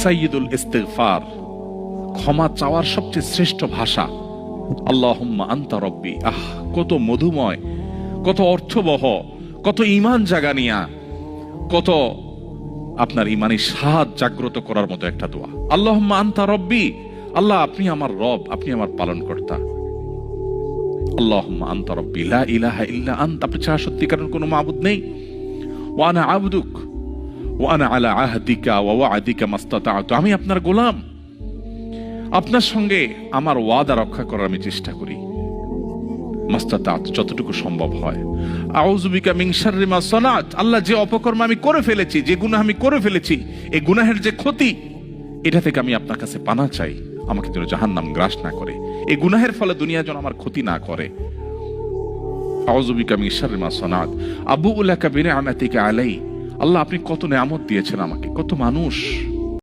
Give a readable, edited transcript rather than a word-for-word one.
সাইয়্যিদুল ইস্তিগফার, ক্ষমা চাওয়ার সবচেয়ে শ্রেষ্ঠ ভাষা। আল্লাহুম্মা আনতা রব্বি। কত মধুময়, কত অর্থবহ, কত ঈমান জাগানিয়া, কত আপনার ঈমানি স্বাদ জাগ্রত করার মতো একটা দোয়া। আল্লাহুম্মা আনতা রব্বি, আল্লাহ আপনি আমার রব, আপনি আমার পালনকর্তা। আল্লাহুম্মা আনতা রব্বি লা ইলাহা ইল্লা আনতা, আপনি ছাড়া সত্যিকারের কোনো মাবুদ নেই। ওয়া আনা আবদুক ওয়া আনা আলা আহদিকা ওয়া ওয়া'দিকা মাস্তাতা'তু, আমি আপনার গোলাম, আপনার সঙ্গে আমার ওয়াদা রক্ষা করার আমি চেষ্টা করি, মাস্তাতা'তু, যতটুকু সম্ভব হয়। আউযু বিকা মিন শাররি মা সানাত, আল্লাহ যে অপকর্ম আমি করে ফেলেছি, যে গুনাহ আমি করে ফেলেছি, এই গুনাহের যে ক্ষতি, এটা থেকে আমি আপনার কাছে পানা চাই, আমাকে যেন জাহান্নাম গ্রাস না করে, এই গুনাহের ফলে দুনিয়া যেন আমার ক্ষতি না করে। আউযু বিকা মিন শাররি মা সানাত আবুউ লাকা বিনি'মাতিকা আলাই, আল্লাহ আপনি কত নেয়ামত দিয়েছেন আমাকে, কত মানুষ